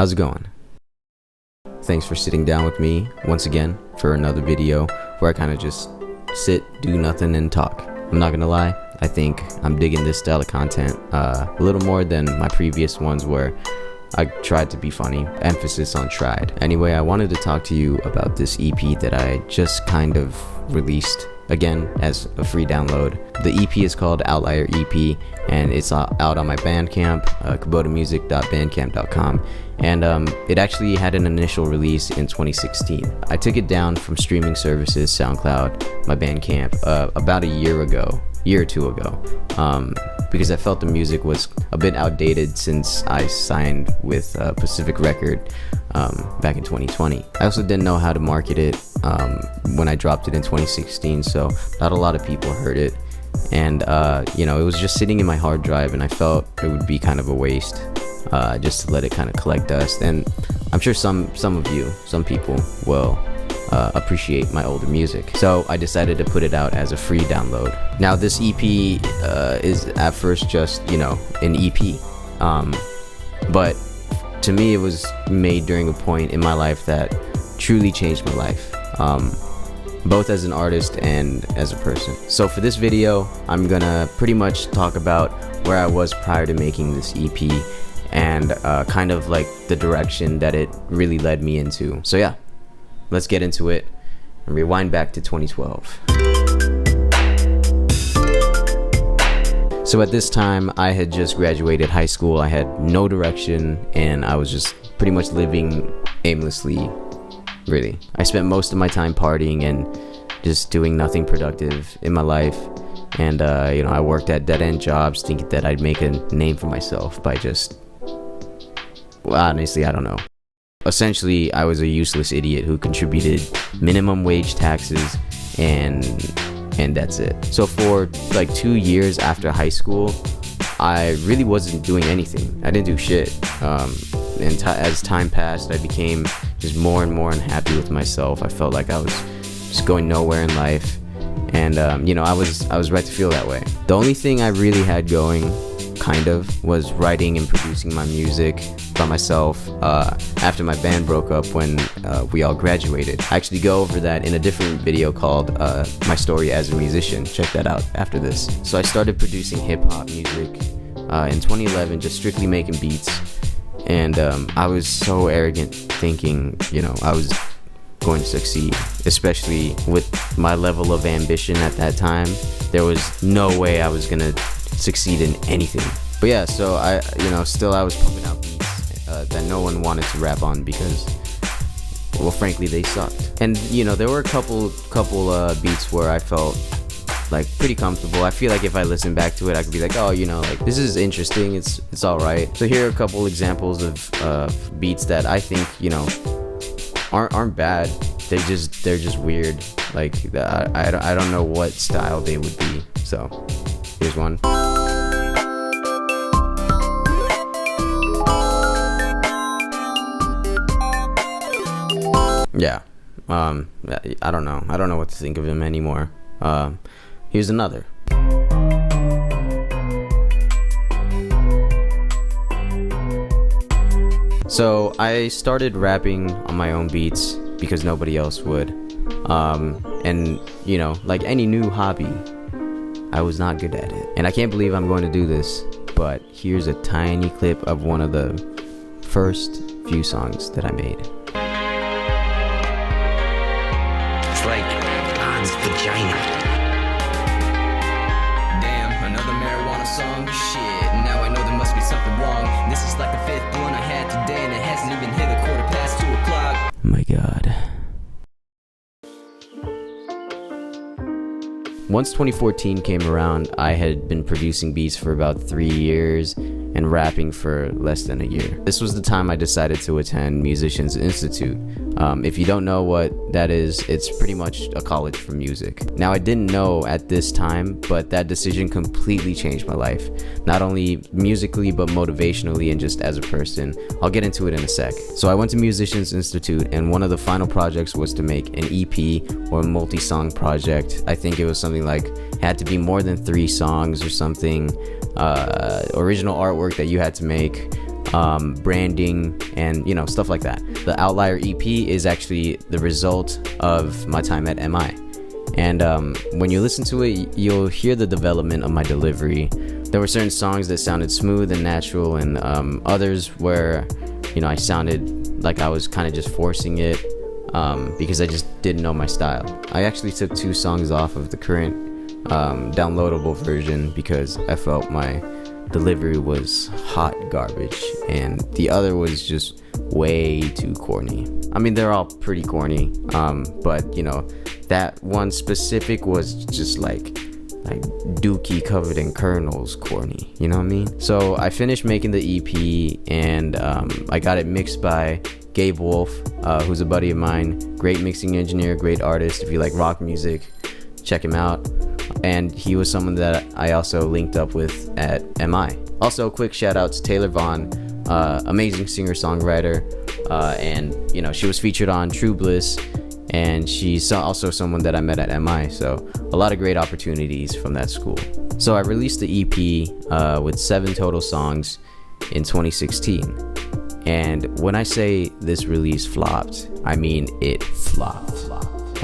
How's it going? Thanks for sitting down with me once again for another video where I kind of just sit, do nothing, and talk. I'm not gonna lie, I think I'm digging this style of content a little more than my previous ones where I tried to be funny, emphasis on tried. Anyway, I wanted to talk to you about this EP that I just kind of released again as a free download. The EP is called Outlier EP and it's out on my Bandcamp, kubotamusic.bandcamp.com, and it actually had an initial release in 2016. I took it down from streaming services, SoundCloud, my Bandcamp, about a year or two ago, because I felt the music was a bit outdated since I signed with Pacific Record back in 2020. I also didn't know how to market it when I dropped it in 2016, so not a lot of people heard it, and it was just sitting in my hard drive, and I felt it would be kind of a waste just to let it kind of collect dust. And I'm sure some people will appreciate my older music, so I decided to put it out as a free download. Now this EP is at first just an EP, but to me it was made during a point in my life that truly changed my life, both as an artist and as a person. So for this video I'm gonna pretty much talk about where I was prior to making this EP and kind of like the direction that it really led me into. So yeah, let's get into it and rewind back to 2012. So at this time, I had just graduated high school. I had no direction and I was just pretty much living aimlessly, really. I spent most of my time partying and just doing nothing productive in my life. And I worked at dead-end jobs thinking that I'd make a name for myself by just, well, honestly, I don't know. Essentially, I was a useless idiot who contributed minimum wage taxes and that's it. So for like 2 years after high school, I really wasn't doing anything. I didn't do shit. As time passed, I became just more and more unhappy with myself. I felt like I was just going nowhere in life, and I was right to feel that way. The only thing I really had going, kind of, was writing and producing my music by myself after my band broke up when we all graduated. I actually go over that in a different video called My Story as a Musician. Check that out after this. So I started producing hip-hop music in 2011, just strictly making beats, and I was so arrogant thinking I was going to succeed, especially with my level of ambition at that time. There was no way I was gonna succeed in anything. But yeah, so I was pumping out beats that no one wanted to rap on because, well, frankly, they sucked. And there were a couple beats where I felt like pretty comfortable. I feel like if I listen back to it, I could be like, oh, like this is interesting. It's all right. So here are a couple examples of beats that I think aren't bad. They're just weird. Like I don't know what style they would be. So here's one. Yeah, I don't know what to think of him anymore. Here's another. So I started rapping on my own beats because nobody else would, and like any new hobby, I was not good at it. And I can't believe I'm going to do this, but here's a tiny clip of one of the first few songs that I made. It's like God's vagina. Damn, another marijuana song? Shit, now I know there must be something wrong. This is like the fifth one I had today, and it hasn't even hit 2:15. My God. Once 2014 came around, I had been producing beats for about 3 years and rapping for less than a year. This was the time I decided to attend Musicians Institute. If you don't know what that is, it's pretty much a college for music. Now, I didn't know at this time, but that decision completely changed my life. Not only musically, but motivationally and just as a person. I'll get into it in a sec. So I went to Musicians Institute, and one of the final projects was to make an EP or a multi-song project. I think it was something like, had to be more than 3 songs or something. Original artwork that you had to make, branding, and stuff like that. The Outlier EP is actually the result of my time at MI. And when you listen to it, you'll hear the development of my delivery. There were certain songs that sounded smooth and natural, and others where I sounded like I was kind of just forcing it because I just didn't know my style. I actually took 2 songs off of the current downloadable version because I felt my delivery was hot garbage, and the other was just way too corny. I mean, they're all pretty corny, but that one specific was just like dookie covered in kernels corny, you know what I mean? So I finished making the EP, and I got it mixed by Gabe, who's a buddy of mine, great mixing engineer, great artist. If you like rock music, check him out. And he was someone that I also linked up with at MI. Also, quick shout out to Taylor Vaughn, amazing singer-songwriter, and she was featured on True Bliss, and she's also someone that I met at MI. So a lot of great opportunities from that school. So I released the EP with 7 total songs in 2016. And when I say this release flopped, I mean it flopped.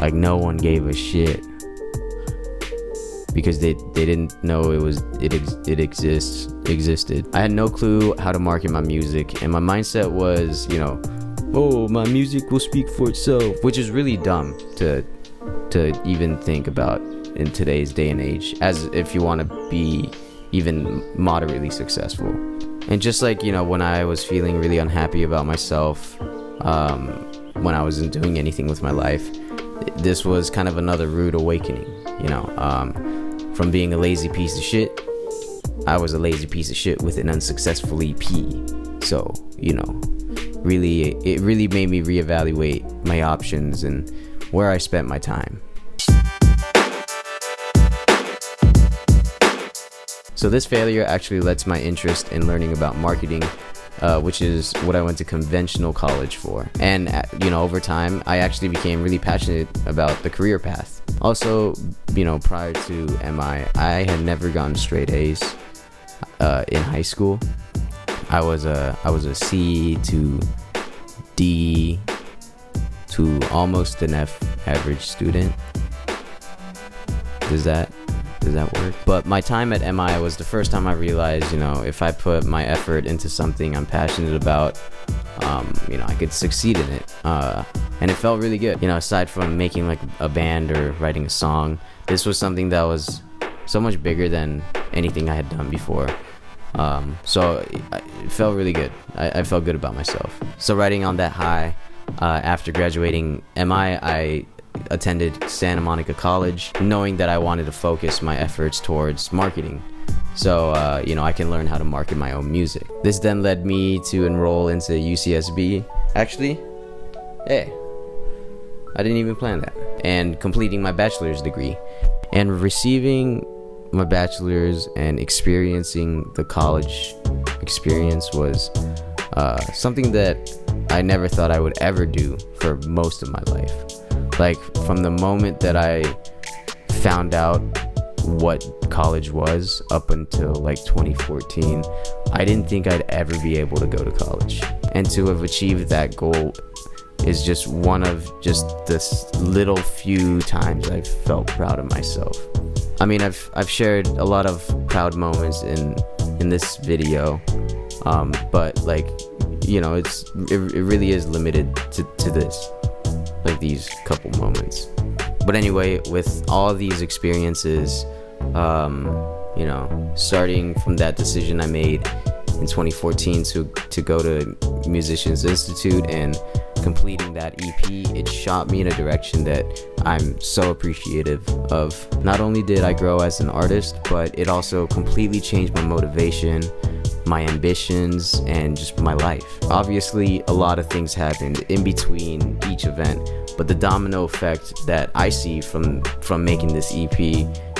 Like, no one gave a shit, because they didn't know it existed. I had no clue how to market my music, and my mindset was, oh, my music will speak for itself, which is really dumb to even think about in today's day and age, as if you want to be even moderately successful. And just like, when I was feeling really unhappy about myself, when I wasn't doing anything with my life, this was kind of another rude awakening, from being a lazy piece of shit, I was a lazy piece of shit with an unsuccessful EP. So, it really made me reevaluate my options and where I spent my time. So this failure actually led to my interest in learning about marketing, which is what I went to conventional college for. And, over time, I actually became really passionate about the career path. Also, prior to MI, I had never gotten straight A's in high school. I was a C to D to almost an F average student. Does that work? But my time at MI was the first time I realized, if I put my effort into something I'm passionate about, I could succeed in it. And it felt really good. Aside from making like a band or writing a song, this was something that was so much bigger than anything I had done before. So it felt really good. I felt good about myself. So riding on that high, after graduating MI, I attended Santa Monica College, knowing that I wanted to focus my efforts towards marketing. So, I can learn how to market my own music. This then led me to enroll into UCSB. Actually, hey, I didn't even plan that. And completing my bachelor's degree. And receiving my bachelor's and experiencing the college experience was something that I never thought I would ever do for most of my life. Like, from the moment that I found out what college was up until like 2014, I didn't think I'd ever be able to go to college. And to have achieved that goal is just one of just this little few times I've felt proud of myself. I mean, I've shared a lot of proud moments in this video, but like, it really is limited to this, like these couple moments. But anyway, with all these experiences, starting from that decision I made in 2014 to go to Musicians Institute and completing that EP, it shot me in a direction that I'm so appreciative of. Not only did I grow as an artist, but it also completely changed my motivation, my ambitions, and just my life. Obviously, a lot of things happened in between each event, but the domino effect that I see from making this EP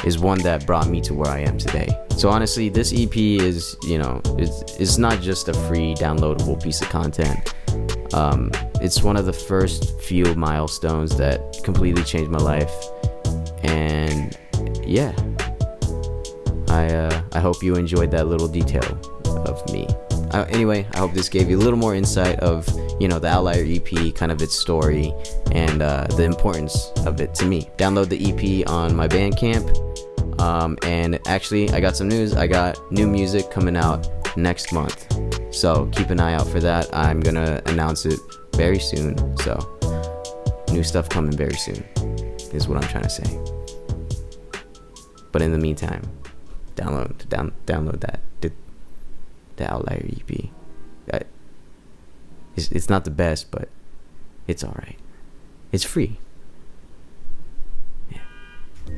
is one that brought me to where I am today. So honestly, this EP is, it's not just a free downloadable piece of content. It's one of the first few milestones that completely changed my life. And yeah, I hope you enjoyed that little detail of me. Anyway, I hope this gave you a little more insight of, the Outlier EP, kind of its story, and the importance of it to me. Download the EP on my Bandcamp. And actually, I got some news. I got new music coming out next month. So keep an eye out for that. I'm going to announce it very soon. So new stuff coming very soon is what I'm trying to say. But in the meantime, download that. The Outlier EP. It's not the best, but it's alright. It's free.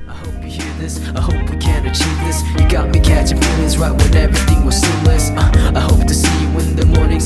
I hope you hear this, I hope we can achieve this. You got me catching feelings right when everything was seamless. I hope to see you in the morning.